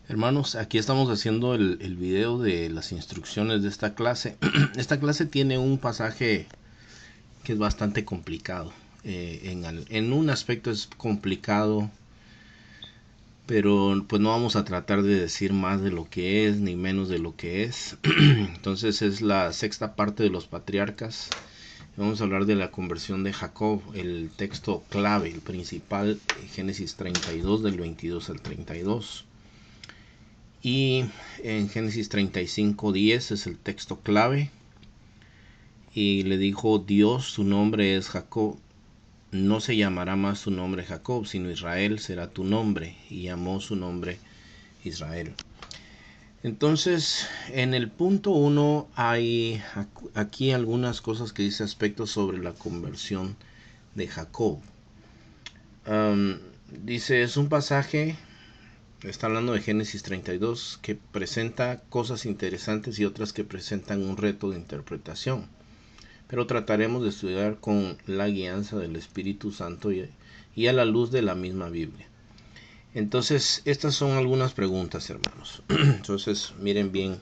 Hermanos, aquí estamos haciendo el video de las instrucciones de esta clase. Esta clase tiene un pasaje que es bastante complicado. En un aspecto es complicado, pero pues no vamos a tratar de decir más de lo que es, ni menos de lo que es. Entonces es la sexta parte de los patriarcas. Vamos a hablar de la conversión de Jacob, el texto clave, el principal, Génesis 32 del 22 al 32. Y en Génesis 35:10 es el texto clave. Y le dijo Dios, su nombre es Jacob, no se llamará más tu nombre Jacob, sino Israel será tu nombre. Y llamó su nombre Israel. Entonces, en el punto 1 hay aquí algunas cosas que dice aspectos sobre la conversión de Jacob. Dice, es un pasaje. Está hablando de Génesis 32, que presenta cosas interesantes y otras que presentan un reto de interpretación. Pero trataremos de estudiar con la guianza del Espíritu Santo y a la luz de la misma Biblia. Entonces, estas son algunas preguntas, hermanos. Entonces, miren bien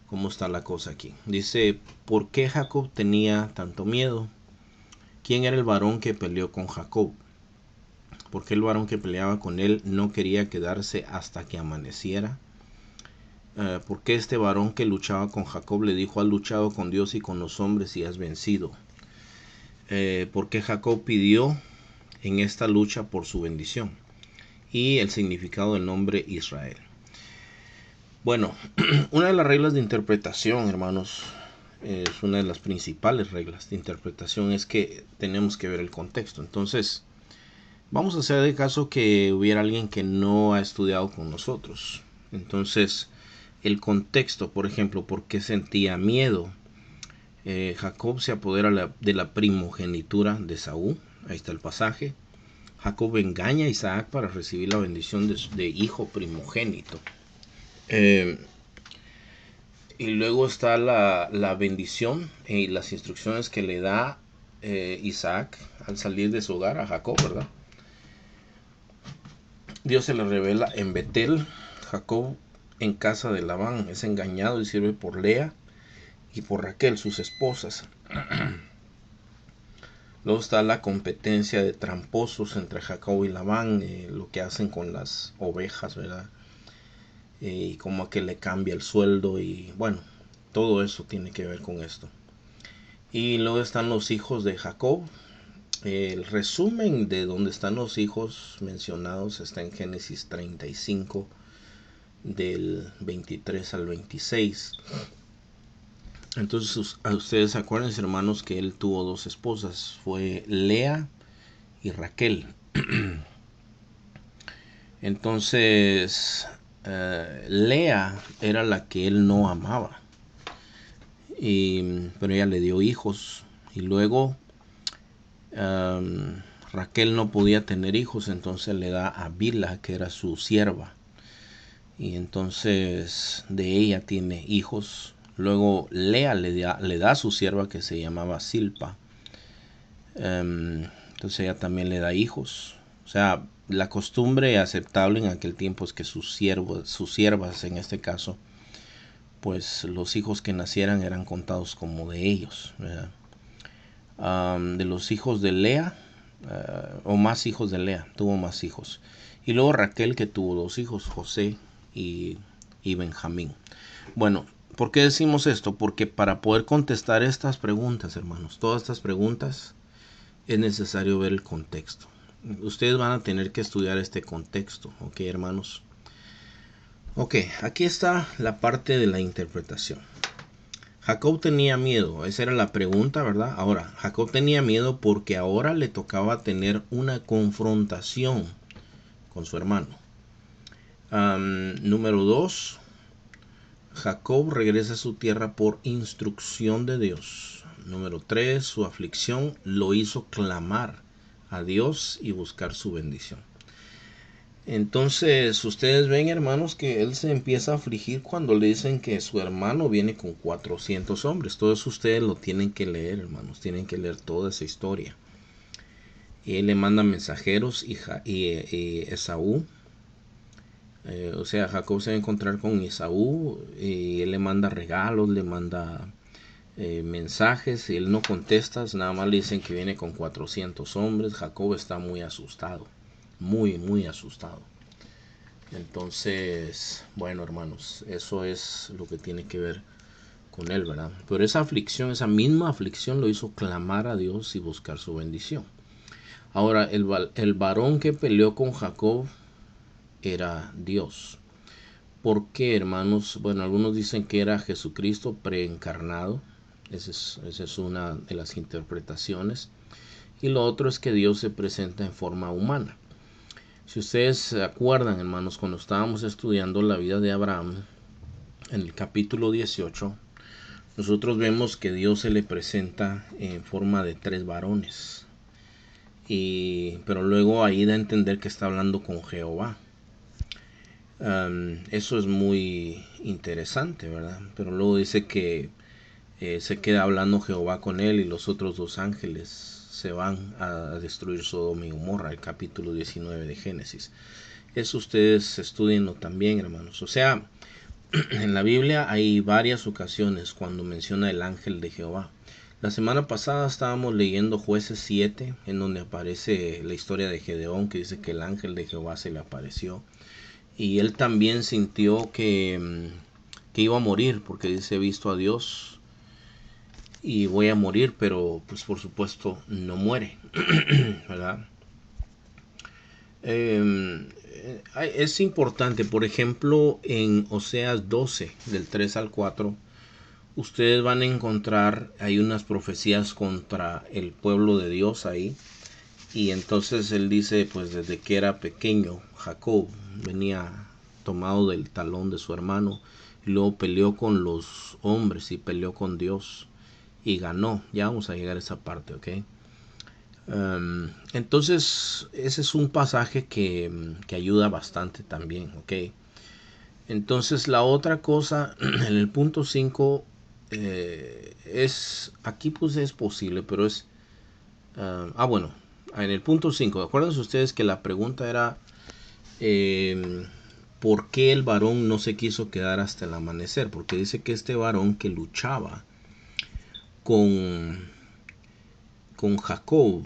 cómo está la cosa aquí. Dice, ¿por qué Jacob tenía tanto miedo? ¿Quién era el varón que peleó con Jacob? Porque el varón que peleaba con él no quería quedarse hasta que amaneciera. Porque este varón que luchaba con Jacob le dijo, has luchado con Dios y con los hombres y has vencido. Porque Jacob pidió en esta lucha por su bendición. Y el significado del nombre Israel. Bueno, una de las reglas de interpretación, hermanos, es una de las principales reglas de interpretación, es que tenemos que ver el contexto. Entonces, vamos a hacer de caso que hubiera alguien que no ha estudiado con nosotros. Entonces, el contexto, por ejemplo, ¿por qué sentía miedo? Jacob se apodera de la primogenitura de Saúl. Ahí está el pasaje. Jacob engaña a Isaac para recibir la bendición de hijo primogénito. Y luego está la bendición y las instrucciones que le da Isaac al salir de su hogar a Jacob, ¿verdad? Dios se le revela en Betel. Jacob en casa de Labán es engañado y sirve por Lea y por Raquel, sus esposas. Luego está la competencia de tramposos entre Jacob y Labán, lo que hacen con las ovejas, ¿verdad? Y como que le cambia el sueldo y bueno, todo eso tiene que ver con esto. Y luego están los hijos de Jacob. El resumen de dónde están los hijos mencionados está en Génesis 35 del 23 al 26. Entonces, a ustedes acuérdense, hermanos, que él tuvo dos esposas, fue Lea y Raquel. Entonces, Lea era la que él no amaba, pero ella le dio hijos. Y luego Raquel no podía tener hijos, entonces le da a Bilha, que era su sierva. Y entonces de ella tiene hijos. Luego Lea le da a su sierva que se llamaba Silpa. Entonces ella también le da hijos. O sea, la costumbre aceptable en aquel tiempo es que sus siervas en este caso, pues los hijos que nacieran eran contados como de ellos, ¿verdad? De los hijos de Lea, o más hijos de Lea, tuvo más hijos. Y luego Raquel, que tuvo dos hijos, José y Benjamín. Bueno, ¿por qué decimos esto? Porque para poder contestar estas preguntas, hermanos, todas estas preguntas, es necesario ver el contexto. Ustedes van a tener que estudiar este contexto, ¿ok, hermanos? Ok, aquí está la parte de la interpretación. Jacob tenía miedo, esa era la pregunta, ¿verdad? Ahora, Jacob tenía miedo porque ahora le tocaba tener una confrontación con su hermano. Número 2, Jacob regresa a su tierra por instrucción de Dios. Número 3, su aflicción lo hizo clamar a Dios y buscar su bendición. Entonces ustedes ven, hermanos, que él se empieza a afligir cuando le dicen que su hermano viene con 400 hombres. Todo eso ustedes lo tienen que leer, hermanos. Tienen que leer toda esa historia. Y él le manda mensajeros y Esaú O sea, Jacob se va a encontrar con Esaú y él le manda regalos, le manda mensajes y él no contesta, nada más le dicen que viene con 400 hombres. Jacob está muy asustado, muy asustado. Entonces, bueno, hermanos, eso es lo que tiene que ver con él, ¿verdad? Pero esa aflicción, esa misma aflicción lo hizo clamar a Dios y buscar su bendición. Ahora, el varón que peleó con Jacob era Dios. ¿Por qué, hermanos? Bueno, algunos dicen que era Jesucristo preencarnado. Esa es una de las interpretaciones. Y lo otro es que Dios se presenta en forma humana. Si ustedes se acuerdan, hermanos, cuando estábamos estudiando la vida de Abraham, en el capítulo 18, nosotros vemos que Dios se le presenta en forma de 3 varones. Pero luego ahí da a entender que está hablando con Jehová. Eso es muy interesante, ¿verdad? Pero luego dice que se queda hablando Jehová con él y los otros 2 ángeles se van a destruir Sodoma y Gomorra, el capítulo 19 de Génesis. Eso ustedes estudienlo también, hermanos. O sea, en la Biblia hay varias ocasiones cuando menciona el ángel de Jehová. La semana pasada estábamos leyendo Jueces 7, en donde aparece la historia de Gedeón, que dice que el ángel de Jehová se le apareció. Y él también sintió que iba a morir, porque dice, he visto a Dios y voy a morir, pero pues por supuesto no muere, ¿verdad? Es importante, por ejemplo, en Oseas 12, del 3 al 4, ustedes van a encontrar, hay unas profecías contra el pueblo de Dios ahí. Y entonces él dice, pues desde que era pequeño, Jacob venía tomado del talón de su hermano, y luego peleó con los hombres y peleó con Dios y ganó. Ya vamos a llegar a esa parte, ¿ok? Entonces, ese es un pasaje que ayuda bastante también, ¿ok? Entonces, la otra cosa, en el punto 5, aquí pues es posible, pero es, bueno, en el punto 5, acuérdense ustedes que la pregunta era, ¿por qué el varón no se quiso quedar hasta el amanecer? Porque dice que este varón que luchaba con, con Jacob,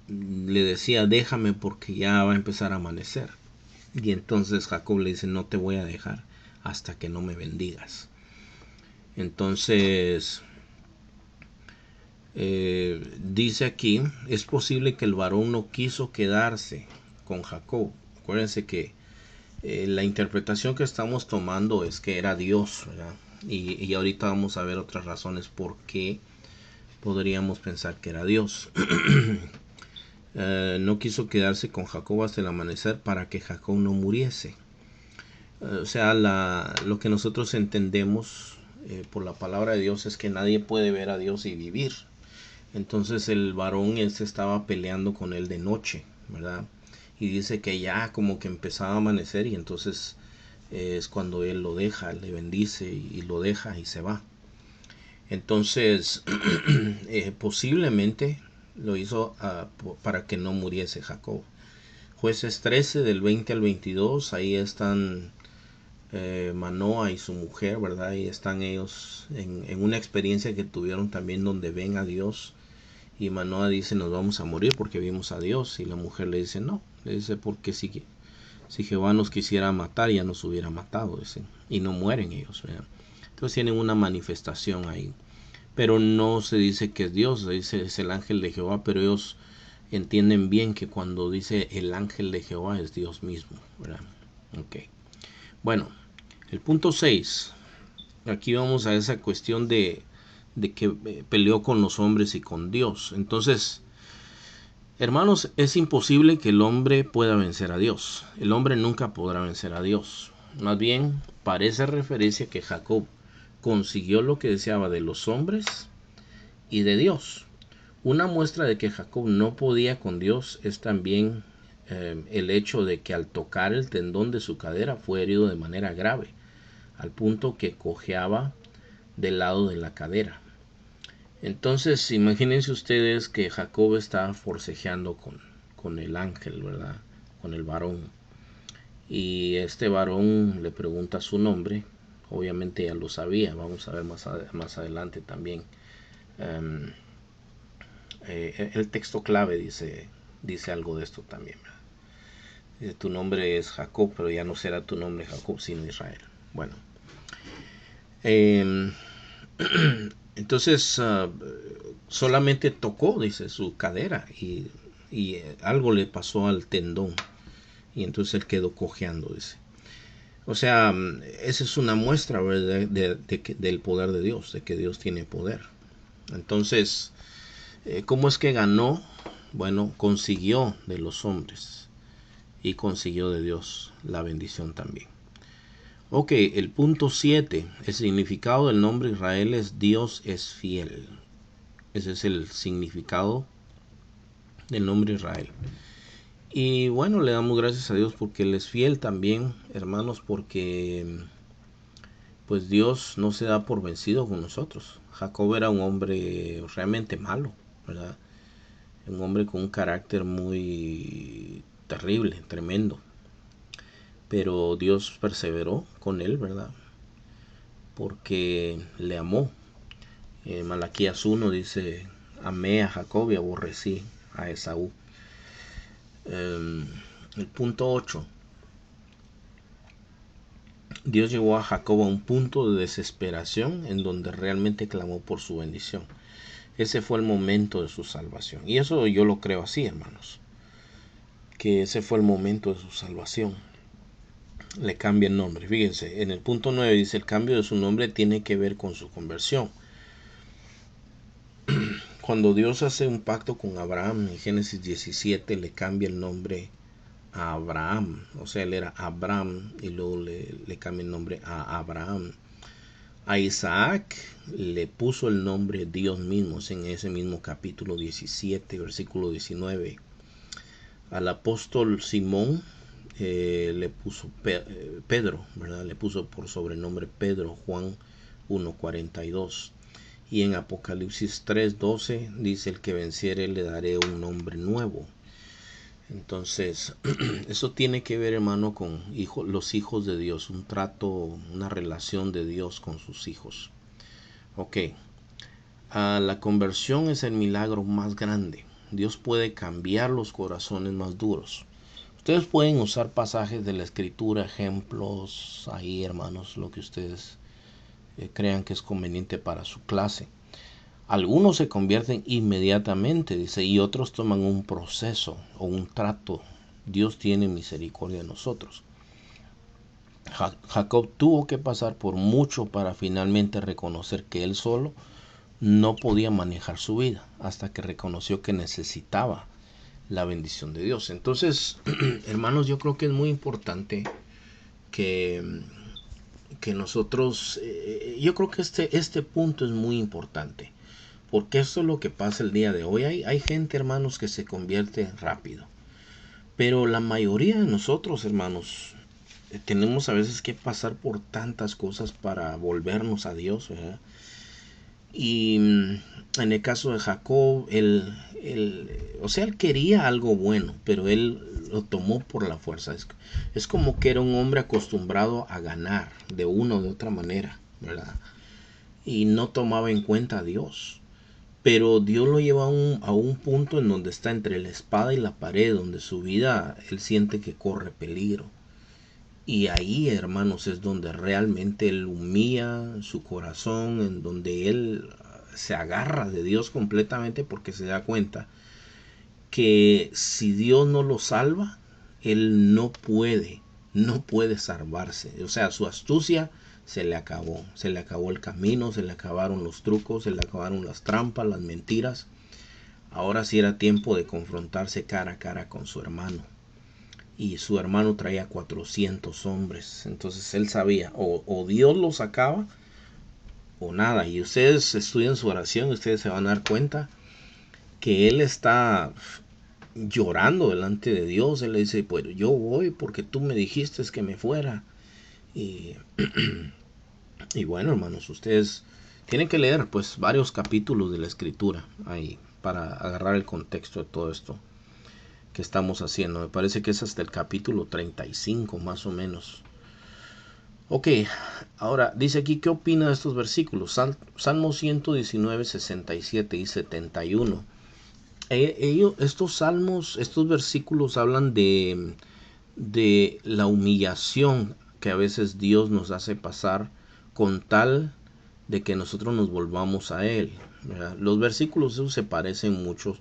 le decía, déjame porque ya va a empezar a amanecer. Y entonces Jacob le dice, no te voy a dejar hasta que no me bendigas. Entonces, dice aquí, es posible que el varón no quiso quedarse con Jacob. Acuérdense que la interpretación que estamos tomando es que era Dios, ¿verdad? Y ahorita vamos a ver otras razones por qué podríamos pensar que era Dios. No quiso quedarse con Jacob hasta el amanecer para que Jacob no muriese. O sea, lo que nosotros entendemos por la palabra de Dios es que nadie puede ver a Dios y vivir. Entonces el varón se estaba peleando con él de noche, ¿verdad? Y dice que ya como que empezaba a amanecer y entonces es cuando él lo deja, le bendice y lo deja y se va. Entonces, posiblemente lo hizo para que no muriese Jacob. Jueces 13 del 20 al 22, ahí están Manoa y su mujer, ¿verdad? Ahí están ellos en una experiencia que tuvieron también donde ven a Dios. Y Manoa dice, nos vamos a morir porque vimos a Dios. Y la mujer le dice, no. Le dice, porque si Jehová nos quisiera matar, ya nos hubiera matado. Dice. Y no mueren ellos, ¿verdad? Entonces tienen una manifestación ahí. Pero no se dice que es Dios, se dice es el ángel de Jehová, pero ellos entienden bien que cuando dice el ángel de Jehová es Dios mismo, ¿verdad? Ok. Bueno, el punto 6. Aquí vamos a esa cuestión de que peleó con los hombres y con Dios. Entonces, hermanos, es imposible que el hombre pueda vencer a Dios. El hombre nunca podrá vencer a Dios. Más bien, parece referencia que Jacob consiguió lo que deseaba de los hombres y de Dios. Una muestra de que Jacob no podía con Dios es también el hecho de que al tocar el tendón de su cadera fue herido de manera grave, al punto que cojeaba del lado de la cadera. Entonces, imagínense ustedes que Jacob está forcejeando con el ángel, ¿verdad? Con el varón. y este varón le pregunta su nombre. Obviamente ya lo sabía, vamos a ver más adelante también. Um, el texto clave dice algo de esto también. Dice, tu nombre es Jacob, pero ya no será tu nombre Jacob, sino Israel. Bueno, eh, entonces solamente tocó, dice, su cadera y algo le pasó al tendón y entonces él quedó cojeando, dice. O sea, esa es una muestra, ¿verdad? Del poder de Dios, de que Dios tiene poder. Entonces, ¿cómo es que ganó? Bueno, consiguió de los hombres y consiguió de Dios la bendición también. Ok, el punto 7, el significado del nombre Israel es Dios es fiel. Ese es el significado del nombre Israel. Y bueno, le damos gracias a Dios porque Él es fiel también, hermanos, porque pues Dios no se da por vencido con nosotros. Jacob era un hombre realmente malo, ¿verdad? Un hombre con un carácter muy terrible, tremendo. Pero Dios perseveró con él, ¿verdad? Porque le amó. Malaquías 1 dice, amé a Jacob y aborrecí a Esaú. El punto 8. Dios llevó a Jacob a un punto de desesperación en donde realmente clamó por su bendición. Ese fue el momento de su salvación. Y eso yo lo creo así, hermanos. Que ese fue el momento de su salvación. Le cambia el nombre. Fíjense, en el punto 9 dice, el cambio de su nombre tiene que ver con su conversión. Cuando Dios hace un pacto con Abraham, en Génesis 17, le cambia el nombre a Abraham. O sea, él era Abraham y luego le cambia el nombre a Abraham. A Isaac le puso el nombre Dios mismo, en ese mismo capítulo 17, versículo 19. Al apóstol Simón le puso Pedro, ¿verdad? Le puso por sobrenombre Pedro, Juan 1:42. Y en Apocalipsis 3:12 dice, el que venciere le daré un nombre nuevo. Entonces, eso tiene que ver, hermano, con los hijos de Dios, un trato, una relación de Dios con sus hijos. Ok, la conversión es el milagro más grande. Dios puede cambiar los corazones más duros. Ustedes pueden usar pasajes de la escritura, ejemplos ahí, hermanos, lo que ustedes crean que es conveniente para su clase. Algunos se convierten inmediatamente, dice, y otros toman un proceso o un trato. Dios tiene misericordia de nosotros. Jacob tuvo que pasar por mucho para finalmente reconocer que él solo no podía manejar su vida, hasta que reconoció que necesitaba la bendición de Dios. Entonces, hermanos, yo creo que es muy importante que nosotros, yo creo que este punto es muy importante, porque esto es lo que pasa el día de hoy. Hay gente, hermanos, que se convierte rápido, pero la mayoría de nosotros, hermanos, tenemos a veces que pasar por tantas cosas para volvernos a Dios, ¿verdad? Y en el caso de Jacob, él quería algo bueno, pero él lo tomó por la fuerza. Es como que era un hombre acostumbrado a ganar de una o de otra manera, ¿verdad? Y no tomaba en cuenta a Dios. Pero Dios lo lleva a un punto en donde está entre la espada y la pared, donde su vida, él siente que corre peligro. Y ahí, hermanos, es donde realmente él humilla su corazón, en donde él se agarra de Dios completamente, porque se da cuenta que si Dios no lo salva, él no puede salvarse. O sea, su astucia se le acabó el camino, se le acabaron los trucos, se le acabaron las trampas, las mentiras. Ahora sí era tiempo de confrontarse cara a cara con su hermano. Y su hermano traía 400 hombres. Entonces él sabía, o Dios lo sacaba o nada. Y ustedes estudian su oración y ustedes se van a dar cuenta que él está llorando delante de Dios. Él le dice, pues yo voy porque tú me dijiste que me fuera. Y, y bueno, hermanos, ustedes tienen que leer pues varios capítulos de la escritura ahí para agarrar el contexto de todo esto. que estamos haciendo. Me parece que es hasta el capítulo 35 más o menos. Ok, ahora dice aquí, ¿qué opina de estos versículos? Salmo 119, 67 y 71. Estos salmos, estos versículos hablan de la humillación que a veces Dios nos hace pasar con tal de que nosotros nos volvamos a Él, ¿verdad? Los versículos esos se parecen muchos,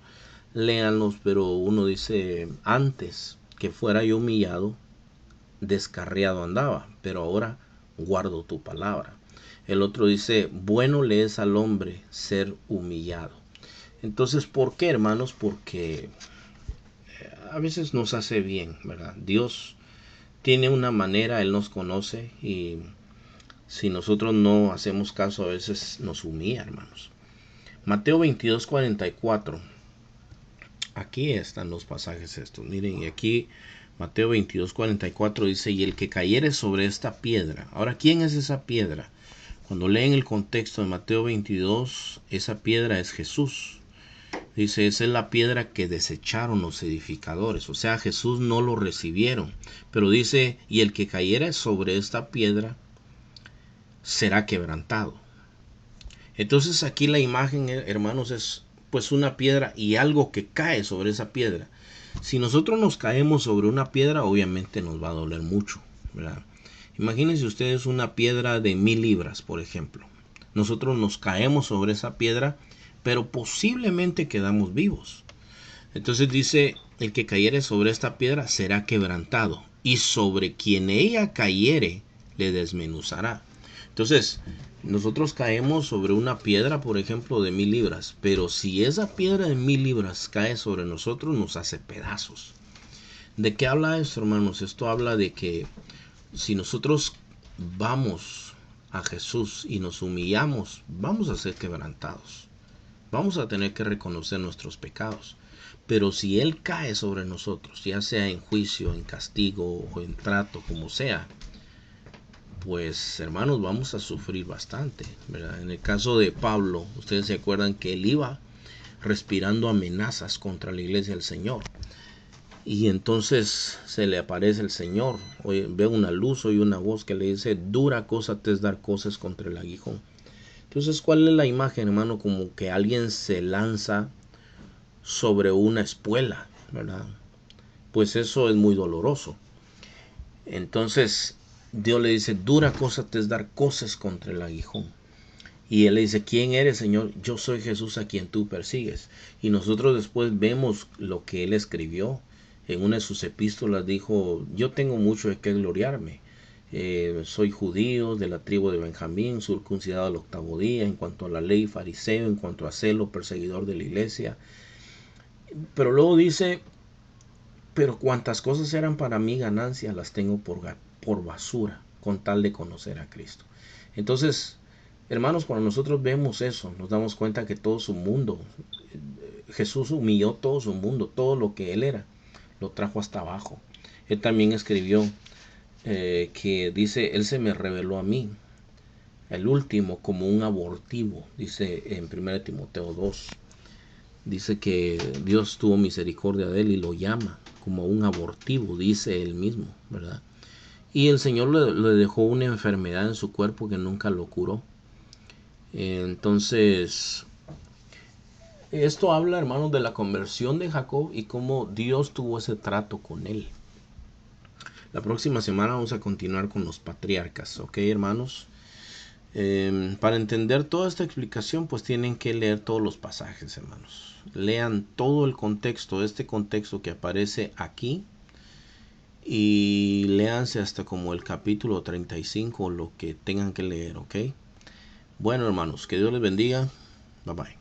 léanlos, pero uno dice, antes que fuera yo humillado, descarriado andaba, pero ahora guardo tu palabra. El otro dice, bueno le es al hombre ser humillado. Entonces, ¿por qué, hermanos? Porque a veces nos hace bien, ¿verdad? Dios tiene una manera, Él nos conoce, y si nosotros no hacemos caso, a veces nos humilla, hermanos. Mateo 22, 44. Aquí están los pasajes estos. Miren, y aquí Mateo 22, 44 dice, y el que cayere sobre esta piedra. Ahora, ¿quién es esa piedra? Cuando leen el contexto de Mateo 22, esa piedra es Jesús. Dice, esa es la piedra que desecharon los edificadores. O sea, Jesús no lo recibieron. Pero dice, y el que cayere sobre esta piedra será quebrantado. Entonces aquí la imagen, hermanos, es pues una piedra y algo que cae sobre esa piedra. Si nosotros nos caemos sobre una piedra, obviamente nos va a doler mucho, ¿verdad? Imagínense ustedes una piedra de 1000 libras, por ejemplo. Nosotros nos caemos sobre esa piedra, pero posiblemente quedamos vivos. Entonces dice, el que cayere sobre esta piedra será quebrantado, y sobre quien ella cayere le desmenuzará. Entonces, nosotros caemos sobre una piedra, por ejemplo, de 1000 libras, pero si esa piedra de 1000 libras cae sobre nosotros, nos hace pedazos. ¿De qué habla esto, hermanos? Esto habla de que si nosotros vamos a Jesús y nos humillamos, vamos a ser quebrantados. Vamos a tener que reconocer nuestros pecados. Pero si Él cae sobre nosotros, ya sea en juicio, en castigo o en trato, como sea, pues hermanos, vamos a sufrir bastante, ¿verdad? En el caso de Pablo, ustedes se acuerdan que él iba respirando amenazas contra la iglesia del Señor. Y entonces se le aparece el Señor, ve una luz, oye una voz que le dice, dura cosa te es dar cosas contra el aguijón. Entonces, ¿cuál es la imagen, hermano? Como que alguien se lanza sobre una espuela, ¿verdad? Pues eso es muy doloroso. Entonces Dios le dice, dura cosa te es dar cosas contra el aguijón. Y él le dice, ¿quién eres, Señor? Yo soy Jesús a quien tú persigues. Y nosotros después vemos lo que él escribió. En una de sus epístolas dijo, yo tengo mucho de qué gloriarme. Soy judío de la tribu de Benjamín, circuncidado al 8º día, en cuanto a la ley, fariseo, en cuanto a celo, perseguidor de la iglesia. Pero luego dice, pero cuantas cosas eran para mí ganancia, las tengo por basura, con tal de conocer a Cristo. Entonces, hermanos, cuando nosotros vemos eso, nos damos cuenta que todo su mundo, Jesús humilló todo su mundo, todo lo que Él era, lo trajo hasta abajo. Él también escribió que dice, Él se me reveló a mí, el último, como un abortivo, dice en 1 Timoteo 2. Dice que Dios tuvo misericordia de él y lo llama como un abortivo, dice él mismo, ¿verdad? Y el Señor le dejó una enfermedad en su cuerpo que nunca lo curó. Entonces, esto habla, hermanos, de la conversión de Jacob y cómo Dios tuvo ese trato con él. La próxima semana vamos a continuar con los patriarcas, ¿ok, hermanos? Para entender toda esta explicación, pues tienen que leer todos los pasajes, hermanos. Lean todo el contexto, este contexto que aparece aquí, y léanse hasta como el capítulo 35, lo que tengan que leer, ¿ok? Bueno, hermanos, que Dios les bendiga. Bye bye.